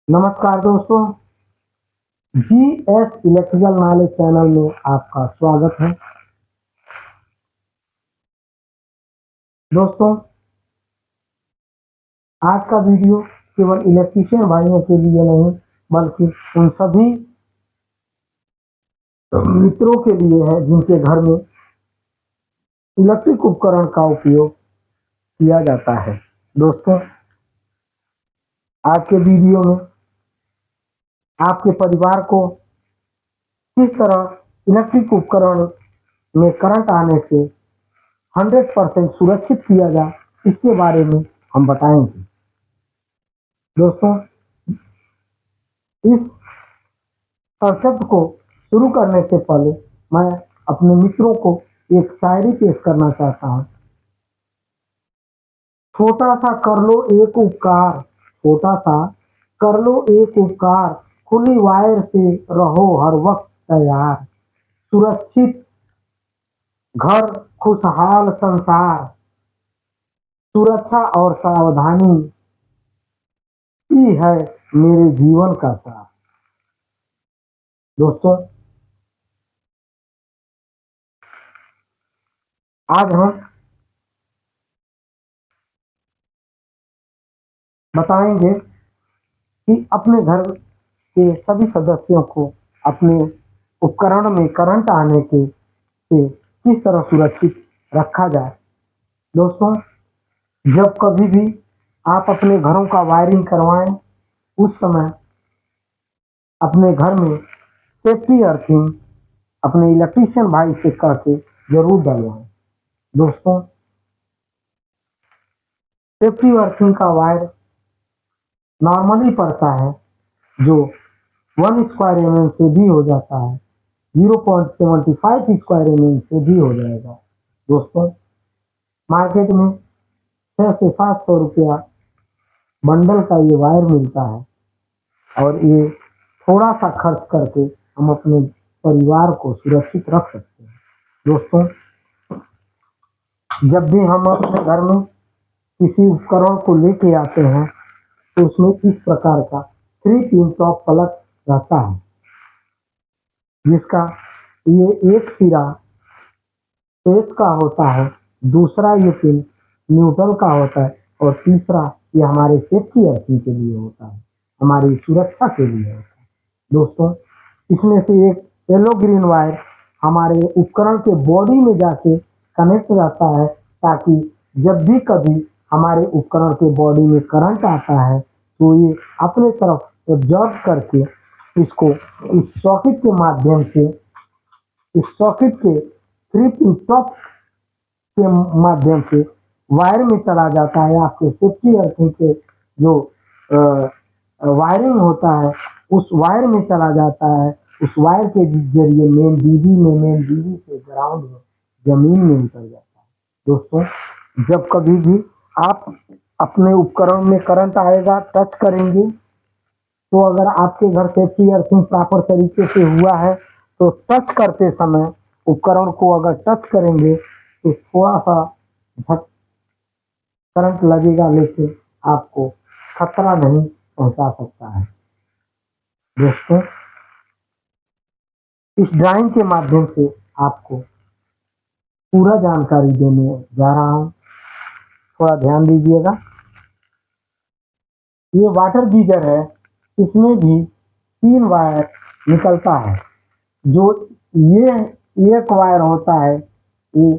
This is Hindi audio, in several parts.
नमस्कार दोस्तों, जीएस इलेक्ट्रिकल नॉलेज चैनल में आपका स्वागत है। दोस्तों, आज का वीडियो केवल इलेक्ट्रीशियन भाइयों के लिए नहीं बल्कि उन सभी मित्रों के लिए है जिनके घर में इलेक्ट्रिक उपकरण का उपयोग किया जाता है। दोस्तों, आज के वीडियो में आपके परिवार को किस तरह इलेक्ट्रिक उपकरण में करंट आने से 100% सुरक्षित किया जाए, इसके बारे में हम बताएंगे। दोस्तों, इस कंसेप्ट को शुरू करने से पहले मैं अपने मित्रों को एक शायरी पेश करना चाहता हूँ। छोटा सा कर लो एक उपकार, छोटा सा कर लो एक उपकार, खुली वायर से रहो हर वक्त तैयार। सुरक्षित घर, खुशहाल संसार, सुरक्षा और सावधानी ही है मेरे जीवन का सार। दोस्तों, आज हम बताएंगे कि अपने घर के सभी सदस्यों को अपने उपकरण में करंट आने के से किस तरह सुरक्षित रखा जाए। दोस्तों, जब कभी भी आप अपने घरों का वायरिंग करवाएं, उस समय अपने घर में सेफ्टी अर्थिंग अपने इलेक्ट्रीशियन भाई से कह के जरूर डलवाएं। दोस्तों, सेफ्टी अर्थिंग का वायर नॉर्मली पड़ता है जो 1 स्क्वायर mm से भी हो जाता है, 0.75 स्क्वायर mm से भी हो जाएगा। दोस्तों, मार्केट में 600 से 700 रुपया बंडल का ये वायर मिलता है और ये थोड़ा सा खर्च करके हम अपने परिवार को सुरक्षित रख सकते हैं। दोस्तों, जब भी हम अपने घर में किसी उपकरण को लेके आते हैं तो उसमें इस प्रकार का 3 पिन टॉप प्लग रहता है, जिसका ये एक सिरा फेस का होता है, दूसरा ये पिन न्यूट्रल का होता है और तीसरा ये हमारे सेफ्टी अर्थिंग के लिए होता है, हमारी सुरक्षा के लिए होता है। दोस्तों, इसमें से एक येलो ग्रीन वायर हमारे उपकरण के बॉडी में जाके कनेक्ट रहता है, ताकि जब भी कभी हमारे उपकरण के बॉडी में करंट आता है तो ये अपने तरफ एब्जॉर्ब करके इसको इस सॉकेट के माध्यम से, इस सॉकेट के 3 पिन टॉप के माध्यम से वायर में चला जाता है। आपके सेफ्टी अर्थिंग के जो वायरिंग होता है उस वायर में चला जाता है। उस वायर के जरिए मेन बीबी से ग्राउंड में, जमीन में उतर जाता है। दोस्तों, जब कभी भी आप अपने उपकरण में करंट आएगा, टच करेंगे, तो अगर आपके घर सेफ्टी अर्थिंग प्रॉपर तरीके से हुआ है तो टच करते समय उपकरण को अगर टच करेंगे तो थोड़ा सा करंट लगेगा, लेकिन आपको खतरा नहीं पहुंचा सकता है। दोस्तों, इस ड्राइंग के माध्यम से आपको पूरा जानकारी देने जा रहा हूं, थोड़ा ध्यान दीजिएगा। ये वाटर गीजर है, इसमें भी 3 वायर निकलता है। जो ये एक वायर होता है, ये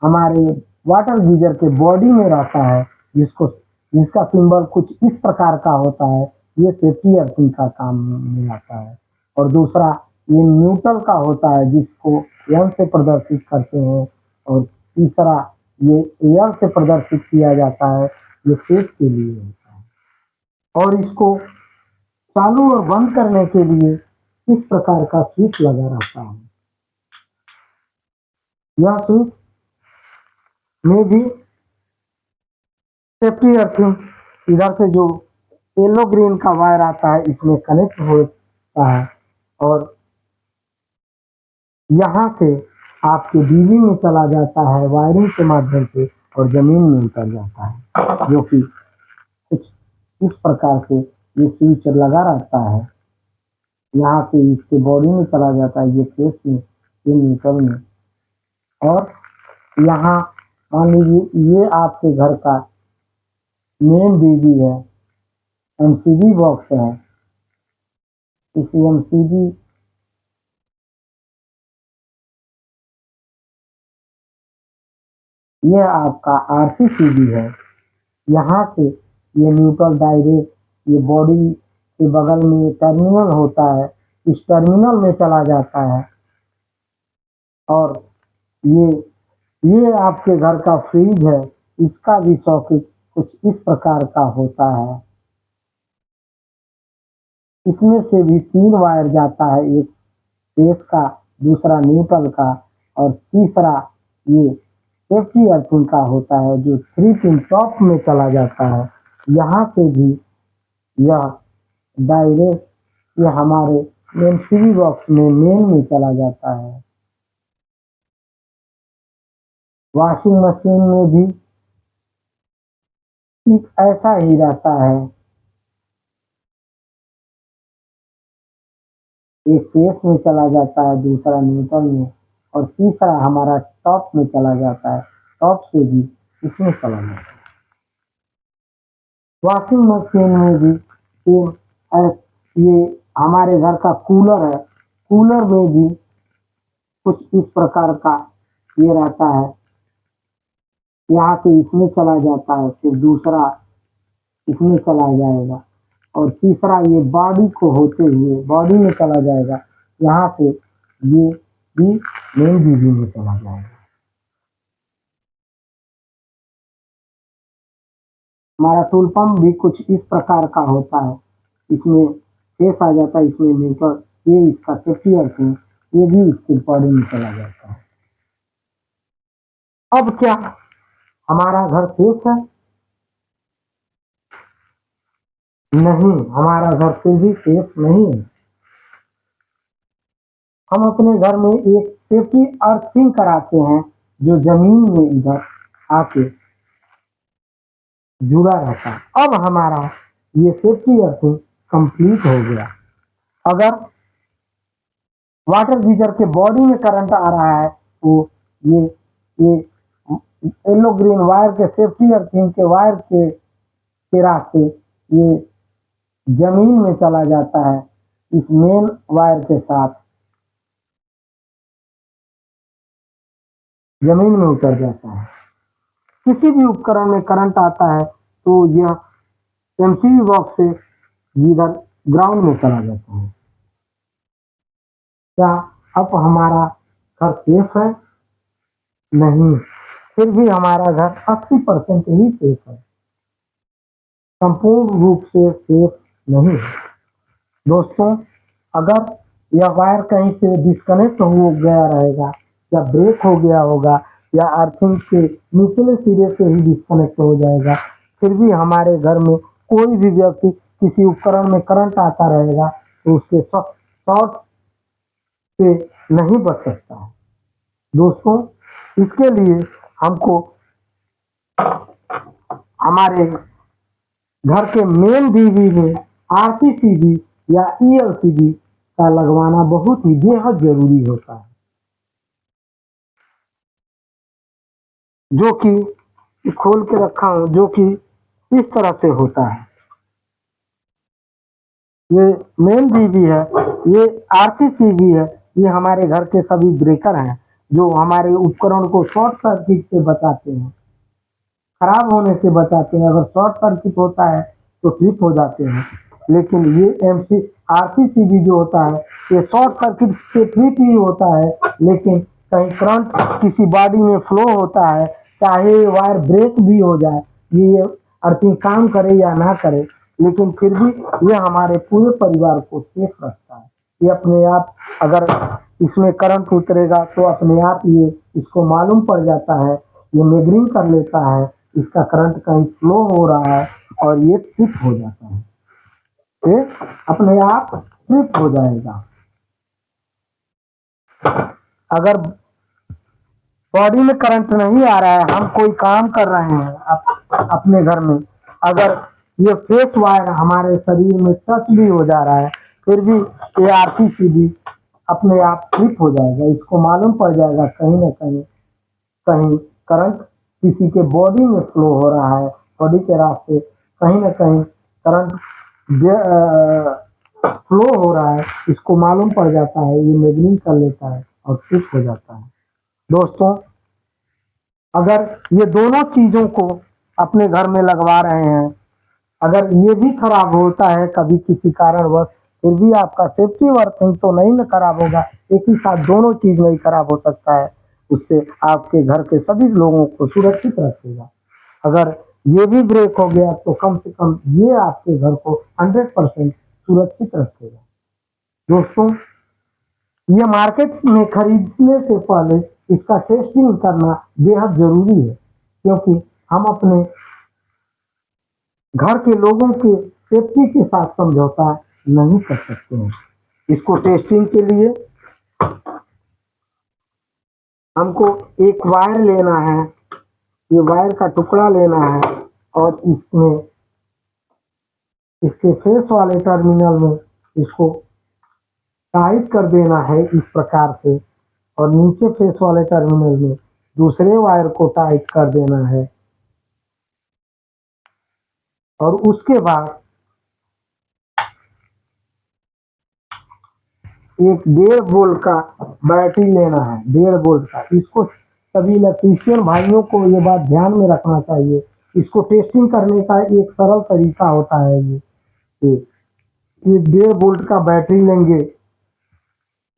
हमारे वाटर गीजर के बॉडी में रहता है, जिसका सिंबल कुछ इस प्रकार का होता है। ये सेफ्टी अर्थिंग का काम में आता है। और दूसरा ये न्यूट्रल का होता है, जिसको एल से प्रदर्शित करते हैं। और तीसरा ये एल से प्रदर्शित किया जाता है, ये सेफ के लिए होता है। और इसको चालू और बंद करने के लिए इस प्रकार का स्विच लगा रहता है। यह स्विच में भी सेफ्टी अर्थिंग इधर से जो येलो ग्रीन का वायर आता है इसमें कनेक्ट होता है, और यहाँ से आपके बिजली में चला जाता है वायरिंग के माध्यम से और जमीन में उतर जाता है, जो कि कुछ इस प्रकार से ये स्विच लगा रहता है। यहाँ से इसके बॉडी में चला जाता है, ये फेस में, ये न्यूट्रल में। और यहाँ मान लीजिए ये आपके घर का मेन बीबी है, एमसीबी बॉक्स है। इस एमसीबी ये आपका आरसीसीबी है। यहाँ से ये न्यूट्रल डायरेक्ट ये बॉडी के बगल में टर्मिनल होता है, इस टर्मिनल में चला जाता है। और ये आपके घर का फ्रिज है, इसका भी सॉकेट कुछ इस प्रकार का होता है। इसमें से भी 3 वायर जाता है, एक फेस का, दूसरा न्यूट्रल का और तीसरा ये सेफ्टी अर्थिंग का होता है, जो 3 पिन टॉप में चला जाता है। यहाँ से भी यह डायरेक्ट ये हमारे एमसीबी बॉक्स में मेन में चला जाता है। वॉशिंग मशीन में भी ठीक ऐसा ही रहता है, एक फेस में चला जाता है, दूसरा न्यूट्रल में और तीसरा हमारा टॉप में चला जाता है, टॉप से भी इसमें चला जाता है। वॉशिंग मशीन में भी ये हमारे घर का कूलर है, कूलर में भी कुछ इस प्रकार का ये रहता है। यहाँ से इसमें चला जाता है, फिर दूसरा इसमें चला जाएगा और तीसरा ये बॉडी को होते हुए बॉडी में चला जाएगा। यहाँ से ये भी मेन बीबी में चला जाएगा। हमारा टूल पंप भी कुछ इस प्रकार का होता है, इसमें फेस आ जाता है, इसमें न्यूट्रल, ये इसका सेफ्टी अर्थिंग, ये भी इसके बॉडी में चला जाता है। अब क्या हमारा घर सेफ है? नहीं, हमारा घर फिर भी सेफ नहीं है। हम अपने घर में एक सेफ्टी अर्थिंग कराते हैं, जो जमीन में इधर आके जुड़ा रहता है। अब हमारा ये सेफ्टी अर्थिंग कंप्लीट हो गया। अगर वाटर गीजर के बॉडी में करंट आ रहा है तो ये येलो ग्रीन वायर के सेफ्टी अर्थिंग के वायर के रास्ते ये जमीन में चला जाता है, इस मेन वायर के साथ जमीन में उतर जाता है। किसी भी उपकरण में करंट आता है तो यह एमसीबी बॉक्स से इधर ग्राउंड में चला जाता है। क्या अब हमारा घर सेफ है? नहीं, फिर भी हमारा घर 80% ही सेफ है, संपूर्ण रूप से सेफ नहीं है। दोस्तों, अगर यह वायर कहीं से डिस्कनेक्ट हो गया रहेगा या ब्रेक हो गया होगा या अर्थिंग के निचले सिरे से ही डिस्कनेक्ट हो जाएगा, फिर भी हमारे घर में कोई भी व्यक्ति किसी उपकरण में करंट आता रहेगा तो उसके शॉर्ट से नहीं बच सकता है। दोस्तों, इसके लिए हमको हमारे घर के मेन बीबी में आरसीसीबी या ईएलसीबी का लगवाना बहुत ही बेहद जरूरी होता है, जो कि खोल के रखा हूं, जो कि इस तरह से होता है। ये मेन बीबी है, ये आरसीसीबी है, ये हमारे घर के सभी ब्रेकर हैं जो हमारे उपकरण को शॉर्ट सर्किट से बचाते हैं, खराब होने से बचाते हैं। अगर शॉर्ट सर्किट होता है तो ट्रिप हो जाते हैं, लेकिन ये आरसीसीबी जो होता है ये शॉर्ट सर्किट से ट्रिप ही होता है, लेकिन कहीं करंट किसी बॉडी में फ्लो होता है, चाहे वायर ब्रेक भी हो जाए, ये अर्थिंग काम करे या ना करे, लेकिन फिर भी ये हमारे पूरे परिवार को सेफ रखता है। ये अपने आप अगर इसमें करंट उतरेगा तो अपने आप ये इसको मालूम पड़ जाता है, ये मेजरिंग कर लेता है इसका करंट कहीं फ्लो हो रहा है और ये ट्रिप हो जाता है, ये अपने आप ट्रिप हो जाएगा। अगर बॉडी में करंट नहीं आ रहा है, हम कोई काम कर रहे हैं अपने घर में, अगर ये फेस वायर हमारे शरीर में टच भी हो जा रहा है, फिर भी ये आरसीसीबी अपने आप ट्रिप हो जाएगा। इसको मालूम पड़ जाएगा कहीं ना कहीं करंट किसी के बॉडी में फ्लो हो रहा है, बॉडी के रास्ते कहीं ना कहीं करंट फ्लो हो रहा है, इसको मालूम पड़ जाता है, ये मेजरिंग कर लेता है और ट्रिप हो जाता है। दोस्तों, अगर ये दोनों चीजों को अपने घर में लगवा रहे हैं, अगर ये भी खराब होता है कभी किसी कारणवश, फिर भी आपका सेफ्टी वर्किंग तो नहीं न खराब होगा, एक ही साथ दोनों चीज नहीं खराब हो सकता है, उससे आपके घर के सभी लोगों को सुरक्षित रखेगा। अगर ये भी ब्रेक हो गया तो कम से कम ये आपके घर को 100% सुरक्षित रखेगा। दोस्तों, ये मार्केट में खरीदने से पहले इसका टेस्टिंग करना बेहद जरूरी है, क्योंकि हम अपने घर के लोगों के सेफ्टी के साथ समझौता नहीं कर सकते हैं। इसको टेस्टिंग के लिए हमको एक वायर लेना है, ये वायर का टुकड़ा लेना है और इसमें इसके फेस वाले टर्मिनल में इसको टाइट कर देना है इस प्रकार से, और नीचे फेस वाले टर्मिनल में दूसरे वायर को टाइट कर देना है, और उसके बाद एक 1.5 वोल्ट का बैटरी लेना है, 1.5 वोल्ट का। इसको सभी इलेक्ट्रीशियन भाइयों को ये बात ध्यान में रखना चाहिए। इसको टेस्टिंग करने का एक सरल तरीका होता है। ये 1.5 वोल्ट का बैटरी लेंगे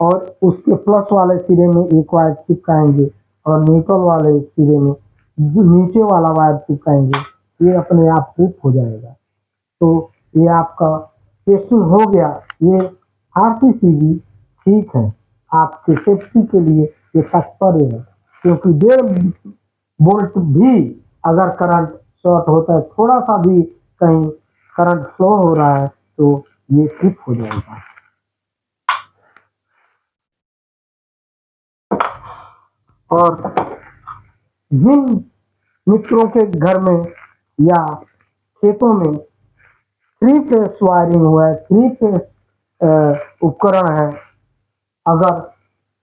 और उसके प्लस वाले सिरे में एक वायर चिपकाएंगे और न्यूट्रल वाले सिरे में नीचे वाला वायर चिपकाएंगे, ये अपने आप फिट हो जाएगा। तो ये आपका टेस्टिंग हो गया। ये आरसीसीबी ठीक है, आपके सेफ्टी के लिए ये तात्पर्य है, क्योंकि 1.5 वोल्ट भी अगर करंट शॉर्ट होता है, थोड़ा सा भी कहीं करंट फ्लो हो रहा है तो ये ट्रिप हो जाएगा। और जिन मित्रों के घर में या खेतों में 3 फेस वायरिंग हुआ है, 3 फेस उपकरण है, अगर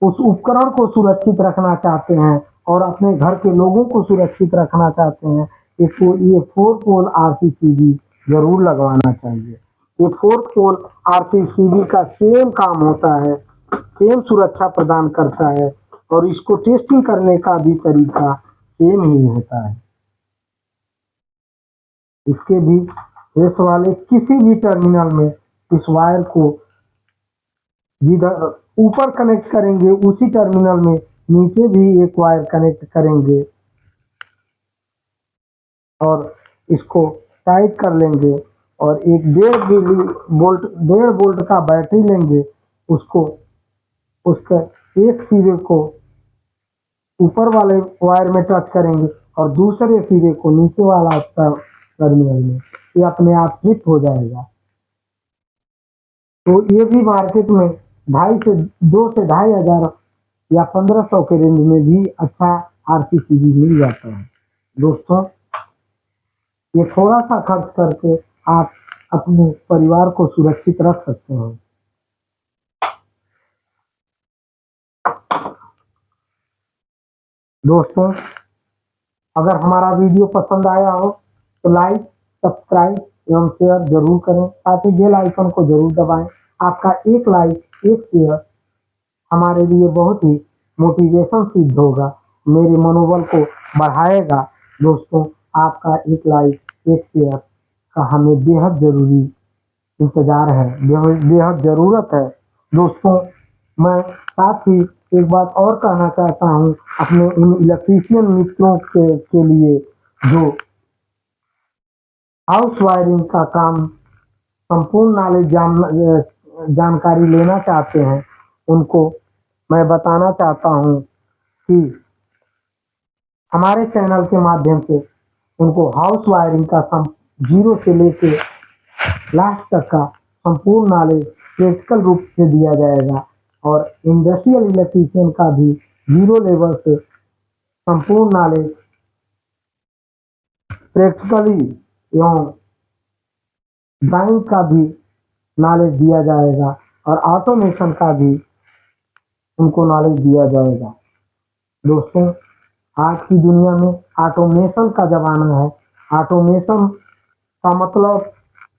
उस उपकरण को सुरक्षित रखना चाहते हैं और अपने घर के लोगों को सुरक्षित रखना चाहते हैं, इसको ये 4 पोल आरसीसीबी जरूर लगवाना चाहिए। ये 4 पोल आरसीसीबी का सेम काम होता है, सेम सुरक्षा प्रदान करता है, और इसको टेस्टिंग करने का भी तरीका सेम ही होता है। इसके भी फेस वाले किसी भी टर्मिनल में इस वायर को जिधर ऊपर कनेक्ट करेंगे उसी टर्मिनल में नीचे भी एक वायर कनेक्ट करेंगे और इसको टाइट कर लेंगे, और एक 1.5 वोल्ट का बैटरी लेंगे, उसको उसका एक सिरे को ऊपर वाले वायर में टच करेंगे और दूसरे सिरे को नीचे वाला टर्मिनल में, ये अपने आप फिट हो जाएगा। तो ये भी मार्केट में 2 से 2,500 या 1,500 के रेंज में भी अच्छा आरसीसीबी मिल जाता है। दोस्तों, ये थोड़ा सा खर्च करके आप अपने परिवार को सुरक्षित रख सकते हैं। दोस्तों, अगर हमारा वीडियो पसंद आया हो तो लाइक, सब्सक्राइब एवं शेयर जरूर करें, साथ ही बेल आइकन को जरूर दबाएं। आपका एक लाइक, एक शेयर हमारे लिए बहुत ही मोटिवेशन सिद्ध होगा, मेरे मनोबल को बढ़ाएगा। दोस्तों, आपका एक लाइक, एक शेयर का हमें बेहद जरूरी इंतजार है, बेहद जरूरत है। दोस्तों, मैं साथ ही एक बात और कहना चाहता हूँ अपने उन इलेक्ट्रीशियन मित्रों के लिए जो हाउस वायरिंग का काम संपूर्ण नॉलेज जानकारी लेना चाहते हैं, उनको मैं बताना चाहता हूँ कि हमारे चैनल के माध्यम से उनको हाउस वायरिंग का जीरो से लेके लास्ट तक का संपूर्ण नॉलेज प्रैक्टिकल रूप से दिया जाएगा। और इंडस्ट्रियल इलेक्ट्रीशियन का भी 0 लेवल से संपूर्ण नॉलेज प्रैक्टिकली एवं ड्राइंग का भी नॉलेज दिया जाएगा और ऑटोमेशन का भी उनको नॉलेज दिया जाएगा। दोस्तों, आज की दुनिया में ऑटोमेशन का जमाना है। ऑटोमेशन का मतलब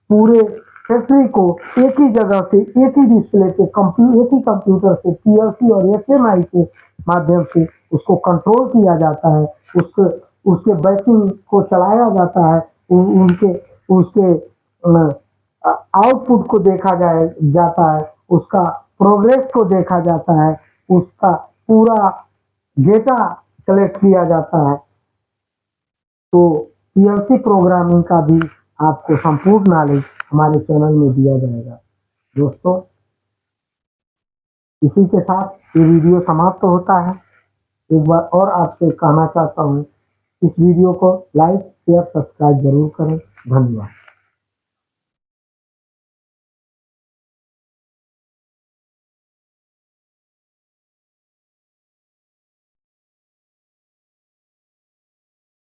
पूरे फैक्ट्री को एक ही जगह से, एक ही डिस्प्ले पे, एक ही कंप्यूटर से, पीएलसी और एचएमआई के माध्यम से उसको कंट्रोल किया जाता है। उसके बैचिंग को चलाया जाता है। उनके उसके आउटपुट को देखा जाता है, उसका प्रोग्रेस को देखा जाता है, उसका पूरा डेटा कलेक्ट किया जाता है। तो पीएलसी प्रोग्रामिंग का भी आपको संपूर्ण नॉलेज हमारे चैनल में दिया जाएगा। दोस्तों, इसी के साथ ये वीडियो समाप्त होता है। एक बार और आपसे कहना चाहता हूँ, इस वीडियो को लाइक शेयर सब्सक्राइब जरूर करें। धन्यवाद।